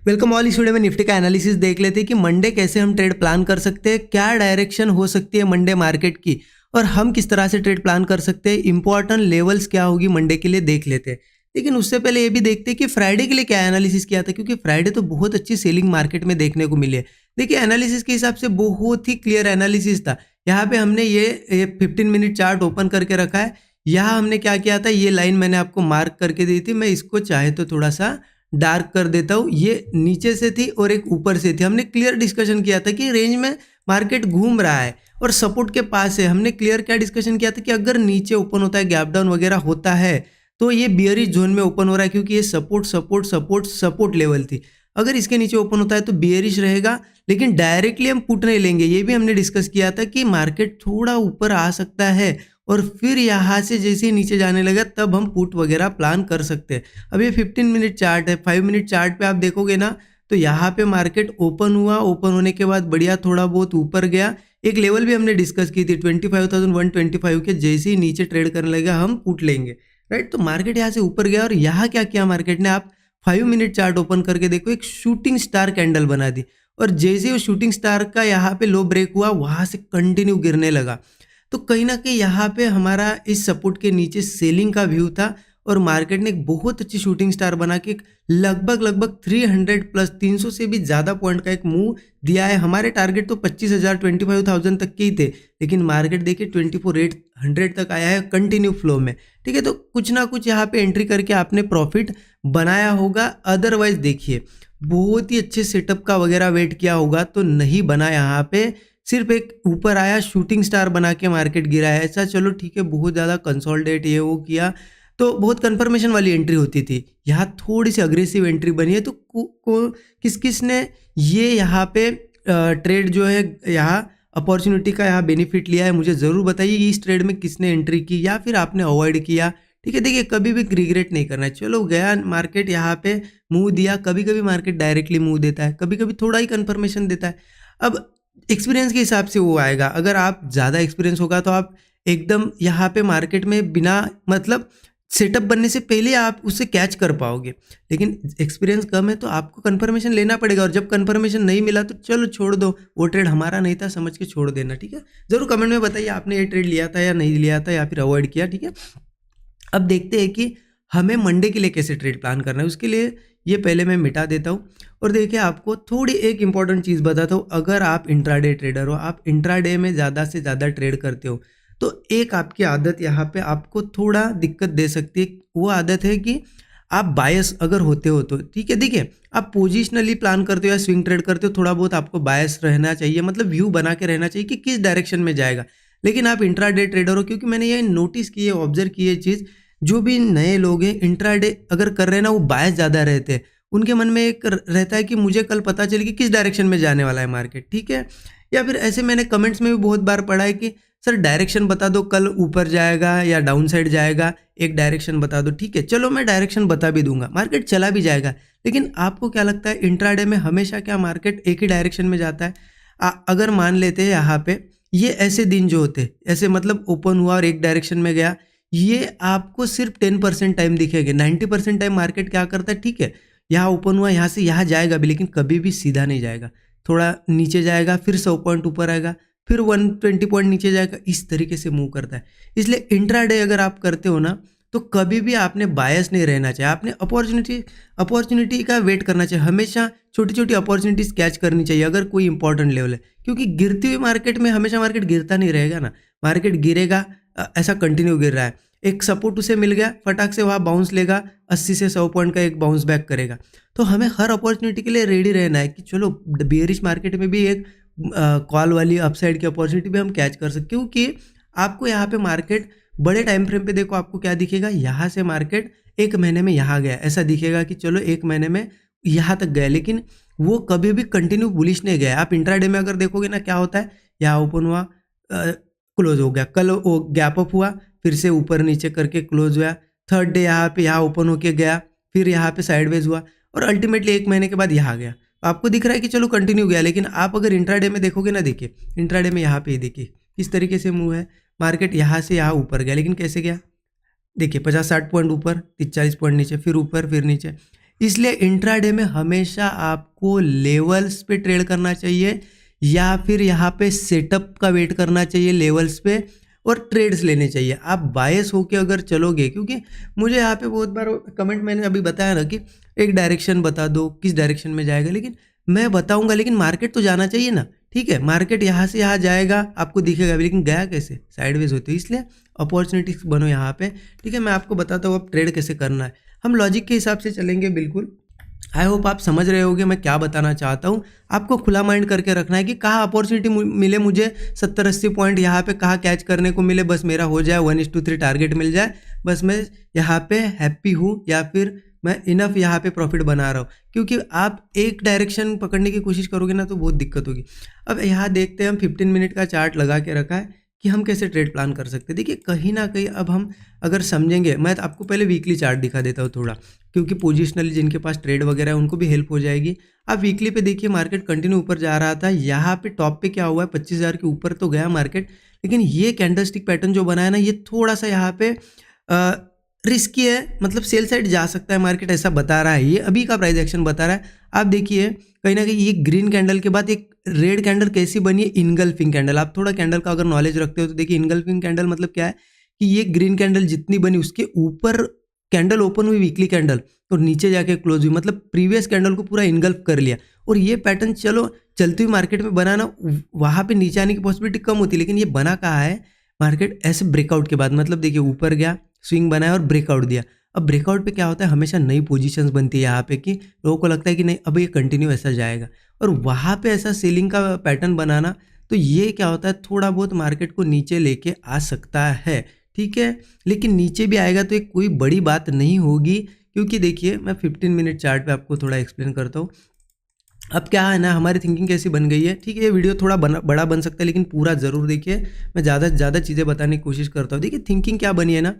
Welcome all. इस video में Nifty का एनालिसिस देख लेते हैं कि मंडे कैसे हम ट्रेड प्लान कर सकते हैं, क्या डायरेक्शन हो सकती है मंडे मार्केट की और हम किस तरह से ट्रेड प्लान कर सकते हैं, इंपॉर्टेंट लेवल्स क्या होगी मंडे के लिए देख लेते हैं। लेकिन उससे पहले ये भी देखते हैं कि फ्राइडे के लिए क्या एनालिसिस किया था, क्योंकि फ्राइडे तो बहुत अच्छी सेलिंग मार्केट में देखने को मिली है। देखिए एनालिसिस के हिसाब से बहुत ही क्लियर एनालिसिस था। यहाँ पे हमने ये 15 मिनट चार्ट ओपन करके रखा है। यहाँ हमने क्या किया था, ये लाइन मैंने आपको मार्क करके दी थी। मैं इसको चाहे तो थोड़ा सा डार्क कर देता हूँ। ये नीचे से थी और एक ऊपर से थी। हमने क्लियर डिस्कशन किया था कि रेंज में मार्केट घूम रहा है और सपोर्ट के पास है। हमने क्लियर क्या डिस्कशन किया था कि अगर नीचे ओपन होता है, गैप डाउन वगैरह होता है तो ये बियरिश जोन में ओपन हो रहा है, क्योंकि ये support support support support level थी। अगर इसके नीचे ओपन होता है तो बियरिश रहेगा, लेकिन डायरेक्टली हम पुट नहीं लेंगे। ये भी हमने डिस्कस किया था कि मार्केट थोड़ा ऊपर आ सकता है और फिर यहाँ से जैसे ही नीचे जाने लगा तब हम पुट वगैरह प्लान कर सकते हैं। अब ये 15 मिनट चार्ट है। 5 मिनट चार्ट पे आप देखोगे ना तो यहाँ पे मार्केट ओपन हुआ, ओपन होने के बाद बढ़िया थोड़ा बहुत ऊपर गया। एक लेवल भी हमने डिस्कस की थी 25,125 के, जैसे ही नीचे ट्रेड करने लगा हम पुट लेंगे, राइट। तो मार्केट यहाँ से ऊपर गया और यहाँ क्या किया मार्केट ने, आप 5 मिनट चार्ट ओपन करके देखो, एक शूटिंग स्टार कैंडल बना दी और जैसे वो शूटिंग स्टार का यहाँ पे लो ब्रेक हुआ वहां से कंटिन्यू गिरने लगा। तो कहीं ना कहीं यहाँ पे हमारा इस सपोर्ट के नीचे सेलिंग का व्यू था और मार्केट ने एक बहुत अच्छी शूटिंग स्टार बना के लगभग 300 प्लस 300 से भी ज़्यादा पॉइंट का एक मूव दिया है। हमारे टारगेट तो 25,000 25,000 तक के ही थे, लेकिन मार्केट देखिए 24,800 तक आया है कंटिन्यू फ्लो में। ठीक है, तो कुछ ना कुछ यहाँ पे एंट्री करके आपने प्रॉफिट बनाया होगा। अदरवाइज देखिए बहुत ही अच्छे सेटअप का वगैरह वेट किया होगा तो नहीं बना। यहाँ पे सिर्फ एक ऊपर आया, शूटिंग स्टार बना के मार्केट गिरा है। ऐसा चलो ठीक है, बहुत ज़्यादा कंसोलिडेट ये वो किया तो बहुत कंफर्मेशन वाली एंट्री होती थी। यहाँ थोड़ी सी अग्रेसिव एंट्री बनी है तो किस किस ने ये यहाँ पे ट्रेड जो है, यहाँ अपॉर्चुनिटी का यहाँ बेनिफिट लिया है, मुझे ज़रूर बताइए इस ट्रेड में किसने एंट्री की या फिर आपने अवॉइड किया। ठीक है, देखिए कभी भी रिग्रेट नहीं करना है। चलो गया मार्केट, यहाँ पे मूव दिया। कभी कभी मार्केट डायरेक्टली मूव देता है, कभी कभी थोड़ा ही कंफर्मेशन देता है। अब एक्सपीरियंस के हिसाब से वो आएगा। अगर आप ज़्यादा एक्सपीरियंस होगा तो आप एकदम यहाँ पे मार्केट में बिना मतलब सेटअप बनने से पहले आप उसे कैच कर पाओगे, लेकिन एक्सपीरियंस कम है तो आपको कंफर्मेशन लेना पड़ेगा और जब कंफर्मेशन नहीं मिला तो चलो छोड़ दो, वो ट्रेड हमारा नहीं था समझ के छोड़ देना। ठीक है, ज़रूर कमेंट में बताइए आपने ये ट्रेड लिया था या नहीं लिया था या फिर अवॉइड किया। ठीक है, अब देखते हैं कि हमें मंडे के लिए कैसे ट्रेड प्लान करना है। उसके लिए ये पहले मैं मिटा देता हूँ और देखिए आपको थोड़ी एक इंपॉर्टेंट चीज़ बताता हूँ। अगर आप इंट्राडे ट्रेडर हो, आप इंट्राडे में ज़्यादा से ज़्यादा ट्रेड करते हो तो एक आपकी आदत यहाँ पे आपको थोड़ा दिक्कत दे सकती है। वो आदत है कि आप बायस अगर होते हो तो ठीक है, देखिए आप पोजिशनली प्लान करते हो या स्विंग ट्रेड करते हो, थोड़ा बहुत आपको बायस रहना चाहिए, मतलब व्यू बना के रहना चाहिए कि किस डायरेक्शन में जाएगा। लेकिन आप इंट्राडे ट्रेडर हो, क्योंकि मैंने ये नोटिस की है, ऑब्जर्व की है चीज़, जो भी नए लोग हैं इंट्राडे अगर कर रहे हैं ना वो बायस ज़्यादा रहते हैं। उनके मन में एक रहता है कि मुझे कल पता चले कि किस डायरेक्शन में जाने वाला है मार्केट। ठीक है, या फिर ऐसे मैंने कमेंट्स में भी बहुत बार पढ़ा है कि सर डायरेक्शन बता दो, कल ऊपर जाएगा या डाउन साइड जाएगा, एक डायरेक्शन बता दो। ठीक है, चलो मैं डायरेक्शन बता भी दूंगा, मार्केट चला भी जाएगा। लेकिन आपको क्या लगता है इंट्राडे में हमेशा क्या मार्केट एक ही डायरेक्शन में जाता है? अगर मान लेते हैं यहाँ पे ये ऐसे दिन जो होते ऐसे, मतलब ओपन हुआ और एक डायरेक्शन में गया, ये आपको सिर्फ 10% टाइम दिखेगा। 90% टाइम मार्केट क्या करता है, ठीक है यहाँ ओपन हुआ, यहाँ से यहाँ जाएगा भी, लेकिन कभी भी सीधा नहीं जाएगा, थोड़ा नीचे जाएगा, फिर 100 पॉइंट ऊपर आएगा, फिर 120 पॉइंट नीचे जाएगा, इस तरीके से मूव करता है। इसलिए इंट्राडे अगर आप करते हो ना तो कभी भी आपने बायस नहीं रहना चाहिए। आपने अपॉर्चुनिटी का वेट करना चाहिए। हमेशा छोटी छोटी अपॉर्चुनिटीज कैच करनी चाहिए अगर कोई इंपॉर्टेंट लेवल है, क्योंकि गिरती हुई मार्केट में हमेशा मार्केट गिरता नहीं रहेगा ना, मार्केट गिरेगा, ऐसा कंटिन्यू गिर रहा है, एक सपोर्ट उसे मिल गया, फटाक से वहाँ बाउंस लेगा, 80 से 100 पॉइंट का एक बाउंस बैक करेगा। तो हमें हर अपॉर्चुनिटी के लिए रेडी रहना है कि चलो बेयरिश मार्केट में भी एक कॉल वाली अपसाइड की अपॉर्चुनिटी भी हम कैच कर सकते, क्योंकि आपको यहाँ पे मार्केट बड़े टाइम फ्रेम पे देखो आपको क्या दिखेगा, यहाँ से मार्केट एक महीने में यहाँ गया, ऐसा दिखेगा कि चलो एक महीने में यहाँ तक गया, लेकिन वो कभी भी कंटिन्यू बुलिश नहीं गया। आप इंट्राडे में अगर देखोगे ना क्या होता है, यहाँ ओपन हुआ, क्लोज हो गया, कल वो गैप अप हुआ, फिर से ऊपर नीचे करके क्लोज हुआ, थर्ड डे यहाँ पे यहाँ ओपन होके गया, फिर यहाँ पे साइडवेज हुआ और अल्टीमेटली एक महीने के बाद यहाँ गया। आपको दिख रहा है कि चलो कंटिन्यू गया, लेकिन आप अगर इंट्राडे में देखोगे ना, देखिए इंट्राडे में यहाँ पे ही देखिए किस तरीके से मूव है, मार्केट यहाँ से यहाँ ऊपर गया, लेकिन कैसे गया, देखिए 50-60 पॉइंट ऊपर, 40 पॉइंट नीचे, फिर ऊपर फिर नीचे। इसलिए इंट्राडे में हमेशा आपको लेवल्स पे ट्रेड करना चाहिए या फिर यहाँ पे सेटअप का वेट करना चाहिए लेवल्स पे, और ट्रेड्स लेने चाहिए। आप बायस होके अगर चलोगे, क्योंकि मुझे यहाँ पे बहुत बार कमेंट मैंने अभी बताया ना कि एक डायरेक्शन बता दो किस डायरेक्शन में जाएगा, लेकिन मैं बताऊंगा लेकिन मार्केट तो जाना चाहिए ना। ठीक है, मार्केट यहाँ से यहाँ जाएगा आपको दिखेगा भी, लेकिन गया कैसे, साइडवेज होते, इसलिए अपॉर्चुनिटीज बनो यहाँ पे। ठीक है, मैं आपको बताता हूँ अब ट्रेड कैसे करना है। हम लॉजिक के हिसाब से चलेंगे बिल्कुल। आई होप आप समझ रहे होगे मैं क्या बताना चाहता हूँ। आपको खुला माइंड करके रखना है कि कहाँ अपॉर्चुनिटी मिले मुझे 70-80 पॉइंट यहाँ पे कहाँ कैच करने को मिले, बस मेरा हो जाए 1:3 टारगेट मिल जाए, बस मैं यहाँ पे हैप्पी हूँ, या फिर मैं इनफ यहाँ पे प्रॉफिट बना रहा हूँ। क्योंकि आप एक डायरेक्शन पकड़ने की कोशिश करोगे ना तो बहुत दिक्कत होगी। अब यहाँ देखते हैं, हम 15 मिनट का चार्ट लगा के रखा है कि हम कैसे ट्रेड प्लान कर सकते हैं। देखिए कहीं ना कहीं अब हम अगर समझेंगे, मैं आपको पहले वीकली चार्ट दिखा देता हूँ थोड़ा, क्योंकि पोजिशनली जिनके पास ट्रेड वगैरह है उनको भी हेल्प हो जाएगी। आप वीकली पे देखिए, मार्केट कंटिन्यू ऊपर जा रहा था। यहाँ पे टॉप पे क्या हुआ है, 25,000 के ऊपर तो गया मार्केट, लेकिन ये कैंडलस्टिक पैटर्न जो बनाया ना, ये थोड़ा सा यहाँ पे रिस्की है, मतलब सेल साइड जा सकता है मार्केट, ऐसा बता रहा है। ये अभी का प्राइस एक्शन बता रहा है। आप देखिए कहीं ना कहीं ये ग्रीन कैंडल के बाद एक रेड कैंडल कैसी बनी है, इनगल्फिंग कैंडल। आप थोड़ा कैंडल का अगर नॉलेज रखते हो तो देखिए इनगल्फिंग कैंडल मतलब क्या है कि ये ग्रीन कैंडल जितनी बनी उसके ऊपर कैंडल ओपन हुई वीकली कैंडल और नीचे जाके क्लोज हुई, मतलब प्रीवियस कैंडल को पूरा इनगल्फ कर लिया। और ये पैटर्न चलो चलती हुई मार्केट में बना ना, वहाँ पे नीचे आने की पॉसिबिलिटी कम होती है, लेकिन ये बना कहाँ है, मार्केट ऐसे ब्रेकआउट के बाद, मतलब देखिए ऊपर गया, स्विंग बनाया और ब्रेकआउट दिया। अब ब्रेकआउट पे क्या होता है, हमेशा नई पोजीशंस बनती है यहाँ पे कि लोगों को लगता है कि नहीं अब ये कंटिन्यू ऐसा जाएगा, और वहाँ पे ऐसा सेलिंग का पैटर्न बनाना, तो ये क्या होता है थोड़ा बहुत मार्केट को नीचे लेके आ सकता है। ठीक है, लेकिन नीचे भी आएगा तो एक कोई बड़ी बात नहीं होगी, क्योंकि देखिए मैं 15 मिनट चार्ट पे आपको थोड़ा एक्सप्लेन करता हूँ। अब क्या है ना, हमारी थिंकिंग कैसी बन गई है। ठीक है, ये वीडियो थोड़ा बड़ा बन सकता है, लेकिन पूरा ज़रूर देखिए, मैं ज़्यादा से ज़्यादा चीज़ें बताने की कोशिश करता हूँ। देखिए थिंकिंग क्या बनी है ना,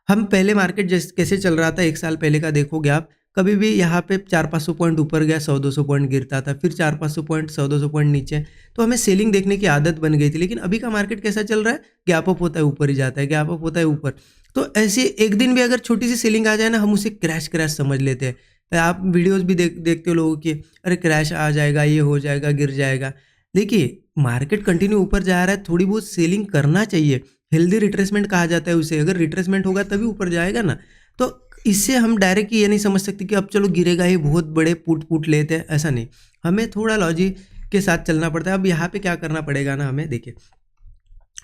हम पहले मार्केट जैसे कैसे चल रहा था, एक साल पहले का देखोगे आप, कभी भी यहाँ पे 400-500 पॉइंट ऊपर गया 100-200 पॉइंट गिरता था, फिर 400-500 पॉइंट 100-200 पॉइंट नीचे, तो हमें सेलिंग देखने की आदत बन गई थी। लेकिन अभी का मार्केट कैसा चल रहा है, गैप अप होता है ऊपर ही जाता है, गैप अप होता है ऊपर। तो ऐसे एक दिन भी अगर छोटी सी सेलिंग आ जाए ना, हम उसे क्रैश समझ लेते हैं। आप वीडियोस भी देखते हो लोगों की, अरे क्रैश आ जाएगा, ये हो जाएगा, गिर जाएगा। देखिए मार्केट कंटिन्यू ऊपर जा रहा है, थोड़ी बहुत सेलिंग करना चाहिए, हेल्दी रिट्रेसमेंट कहा जाता है उसे। अगर रिट्रेसमेंट होगा तभी ऊपर जाएगा ना, तो इससे हम डायरेक्ट ये नहीं समझ सकते कि अब चलो गिरेगा ही, बहुत बड़े पुट लेते हैं, ऐसा नहीं। हमें थोड़ा लॉजिक के साथ चलना पड़ता है। अब यहाँ पे क्या करना पड़ेगा ना, हमें देखिए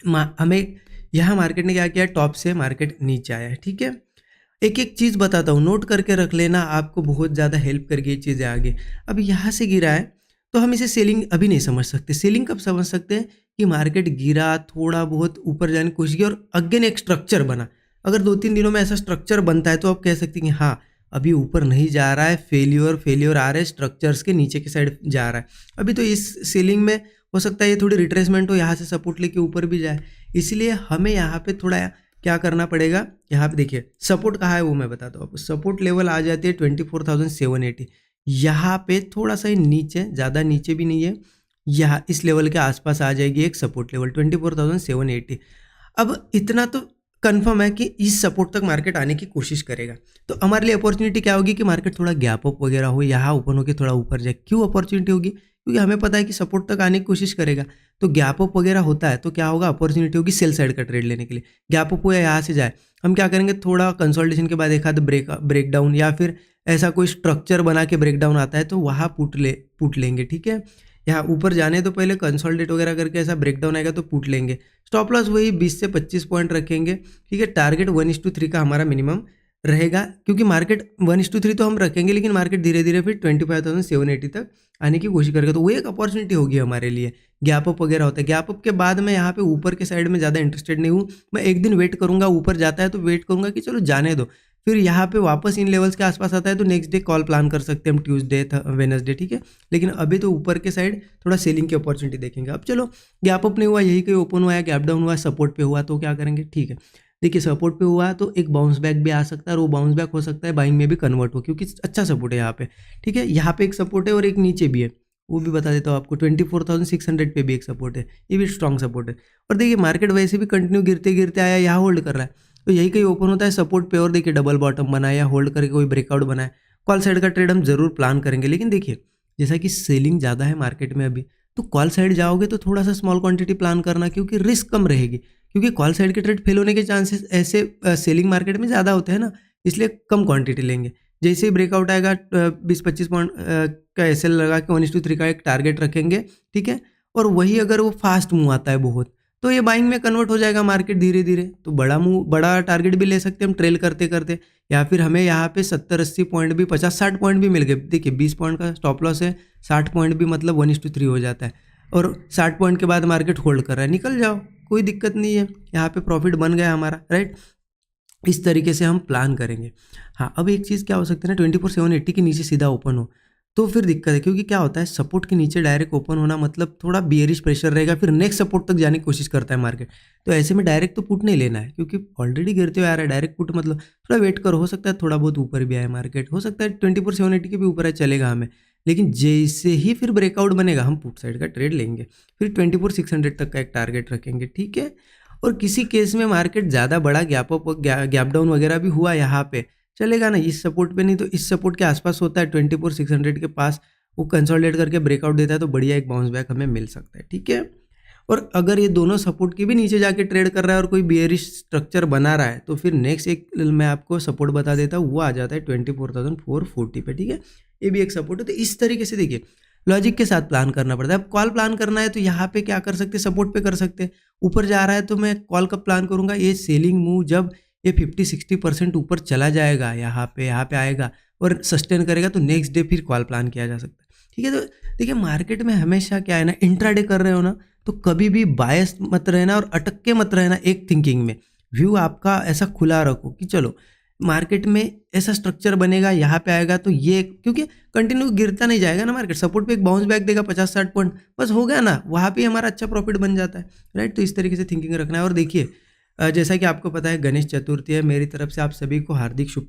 हमें यहाँ मार्केट ने क्या किया, टॉप से मार्केट नीचे आया है। ठीक है, एक एक चीज़ बताता हूँ, नोट करके रख लेना, आपको बहुत ज़्यादा हेल्प करके ये चीज़ें आगे। अब यहाँ से गिरा है तो हम इसे सेलिंग अभी नहीं समझ सकते। सेलिंग कब समझ सकते हैं कि मार्केट गिरा, थोड़ा बहुत ऊपर जाने की कोशिश की और अगेन एक स्ट्रक्चर बना। अगर 2-3 दिनों में ऐसा स्ट्रक्चर बनता है तो आप कह सकते हैं कि हाँ अभी ऊपर नहीं जा रहा है, फेलियर आ रहे हैं, स्ट्रक्चर्स के नीचे की साइड जा रहा है। अभी तो इस सेलिंग में हो सकता है ये थोड़ी रिट्रेसमेंट हो, यहाँ से सपोर्ट लेके ऊपर भी जाए। इसलिए हमें यहाँ पे थोड़ा क्या करना पड़ेगा, यहाँ पे देखिए सपोर्ट कहाँ है वो मैं बताता हूँ आपको। सपोर्ट लेवल आ जाती है 24,780, यहाँ पे थोड़ा सा ही नीचे, ज़्यादा नीचे भी नहीं है, यहाँ इस लेवल के आसपास आ जाएगी एक सपोर्ट लेवल 24,780। अब इतना तो कंफर्म है कि इस सपोर्ट तक मार्केट आने की कोशिश करेगा, तो हमारे लिए अपॉर्चुनिटी क्या होगी कि मार्केट थोड़ा गैप अप वगैरह हो, यहाँ ओपन होकर थोड़ा ऊपर जाए। क्यों अपॉर्चुनिटी होगी, क्योंकि हमें पता है कि सपोर्ट तक आने की कोशिश करेगा, तो गैप अप वगैरह होता है तो क्या होगा, अपॉर्चुनिटी होगी सेल साइड का ट्रेड लेने के लिए। गैप अप हो या यहाँ से जाए, हम क्या करेंगे, थोड़ा कंसोलिडेशन के बाद एक आध ब्रेक डाउन या फिर ऐसा कोई स्ट्रक्चर बना के ब्रेक डाउन आता है तो वहाँ पुट लेंगे। ठीक है, यहाँ ऊपर जाने तो पहले कंसोलिडेट वगैरह करके ऐसा ब्रेक डाउन आएगा तो पुट लेंगे। स्टॉप लॉस वही 20 से 25 पॉइंट रखेंगे। ठीक है, टारगेट 1:3 का हमारा मिनिमम रहेगा, क्योंकि मार्केट 1:3 तो हम रखेंगे, लेकिन मार्केट धीरे धीरे फिर 25,780 तक आने की कोशिश करेगा, तो वो एक अपॉर्चुनिटी होगी हमारे लिए। गैप अप वगैरह होता है, गैप अप के बाद मैं यहाँ पे ऊपर के साइड में ज़्यादा इंटरेस्टेड नहीं हूँ। मैं एक दिन वेट करूँगा, ऊपर जाता है तो वेट करूँगा कि चलो जाने दो, फिर यहाँ पे वापस इन लेवल्स के आसपास आता है तो नेक्स्ट डे कॉल प्लान कर सकते हैं हम, ट्यूसडे वेडनेसडे। ठीक है, लेकिन अभी तो ऊपर के साइड थोड़ा सेलिंग की अपॉर्चुनिटी देखेंगे। अब चलो गैप अप नहीं हुआ, यही कहीं ओपन हुआ है, गैप डाउन हुआ, सपोर्ट पे हुआ, तो क्या करेंगे। ठीक है, देखिए सपोर्ट पे हुआ तो एक बाउंस बैक भी आ सकता है, और वो बाउंस बैक हो सकता है बाइंग में भी कन्वर्ट हो, क्योंकि अच्छा सपोर्ट है यहाँ पे। ठीक है, यहाँ पे एक सपोर्ट है और एक नीचे भी है, वो भी बता देता हूँ आपको। 24,600 पे भी एक सपोर्ट है, ये भी स्ट्रॉन्ग सपोर्ट है। और देखिए मार्केट वैसे भी कंटिन्यू गिरते गिरते आया, यहाँ होल्ड कर रहा है, तो यही कहीं ओपन होता है सपोर्ट पे, और देखिए डबल बॉटम बनाया, होल्ड करके कोई ब्रेकआउट बनाया, कॉल साइड का ट्रेड हम जरूर प्लान करेंगे। लेकिन देखिए जैसा कि सेलिंग ज़्यादा है मार्केट में अभी, तो कॉल साइड जाओगे तो थोड़ा सा स्मॉल क्वांटिटी प्लान करना, क्योंकि रिस्क कम रहेगी। क्योंकि कॉल साइड के ट्रेड फेल होने के चांसेस ऐसे सेलिंग मार्केट में ज़्यादा होते हैं ना, इसलिए कम क्वांटिटी लेंगे। जैसे ही ब्रेकआउट आएगा 20-25 पॉइंट का एसएल लगा के 1:3 का एक टारगेट रखेंगे, ठीक है। और वही अगर वो फास्ट मूव आता है बहुत, तो ये बाइंग में कन्वर्ट हो जाएगा मार्केट धीरे धीरे। तो बड़ा टारगेट भी ले सकते हैं हम ट्रेल करते करते, या फिर हमें यहाँ पे 70-80 पॉइंट भी, 50-60 पॉइंट भी मिल गए। देखिए 20 पॉइंट का स्टॉप लॉस है, 60 पॉइंट भी मतलब 1:3 हो जाता है, और 60 पॉइंट के बाद मार्केट होल्ड कर रहा है, निकल जाओ, कोई दिक्कत नहीं है, यहाँ पे प्रॉफिट बन गया हमारा, राइट। इस तरीके से हम प्लान करेंगे। हाँ, अब एक चीज़ क्या हो सकता है ना, 24/7 80 के नीचे सीधा ओपन हो तो फिर दिक्कत है। क्योंकि क्या होता है, सपोर्ट के नीचे डायरेक्ट ओपन होना मतलब थोड़ा बियरिश प्रेशर रहेगा, फिर नेक्स्ट सपोर्ट तक जाने की कोशिश करता है मार्केट। तो ऐसे में डायरेक्ट तो पुट नहीं लेना है, क्योंकि ऑलरेडी गिरते हुए आ रहा है। डायरेक्ट पुट मतलब थोड़ा वेट करो, हो सकता है थोड़ा बहुत ऊपर भी आए मार्केट, हो सकता है 24/7 80 के भी ऊपर है, चलेगा हमें। लेकिन जैसे ही फिर ब्रेकआउट बनेगा हम पुट साइड का ट्रेड लेंगे, फिर 24,600 तक का एक टारगेट रखेंगे, ठीक है। और किसी केस में मार्केट ज़्यादा बड़ा गैप डाउन वगैरह भी हुआ यहाँ पे, चलेगा ना, इस सपोर्ट पे नहीं तो इस सपोर्ट के आसपास होता है, 24,600 के पास वो कंसोलिडेट करके ब्रेकआउट देता है, तो बढ़िया एक बाउंस बैक हमें मिल सकता है, ठीक है। और अगर ये दोनों सपोर्ट के भी नीचे जाके ट्रेड कर रहा है और कोई बियरिश स्ट्रक्चर बना रहा है, तो फिर नेक्स्ट एक मैं आपको सपोर्ट बता देता हूँ, वो आ जाता है 24,440 पे, ठीक है। ये भी एक सपोर्ट है। तो इस तरीके से देखिए लॉजिक के साथ प्लान करना पड़ता है। अब कॉल प्लान करना है तो यहाँ पे क्या कर सकते हैं, सपोर्ट पे कर सकते हैं। ऊपर जा रहा है तो मैं कॉल कब प्लान करूंगा, ये सेलिंग मूव जब ये 50-60% ऊपर चला जाएगा, यहाँ पे आएगा और सस्टेन करेगा, तो नेक्स्ट डे फिर कॉल प्लान किया जा सकता है, ठीक है। तो देखिए मार्केट में हमेशा क्या है ना, इंट्राडे कर रहे हो ना, तो कभी भी बायस मत रहना और अटक के मत रहना एक थिंकिंग में। व्यू आपका ऐसा खुला रखो कि चलो मार्केट में ऐसा स्ट्रक्चर बनेगा, यहाँ पे आएगा तो ये, क्योंकि कंटिन्यू गिरता नहीं जाएगा ना मार्केट, सपोर्ट पे एक बाउंस बैक देगा 50-60 पॉइंट, बस हो गया ना, वहाँ पे हमारा अच्छा प्रॉफिट बन जाता है, राइट। तो इस तरीके से थिंकिंग रखना है। और देखिए जैसा कि आपको पता है गणेश चतुर्थी है, मेरी तरफ से आप सभी को हार्दिक शुभ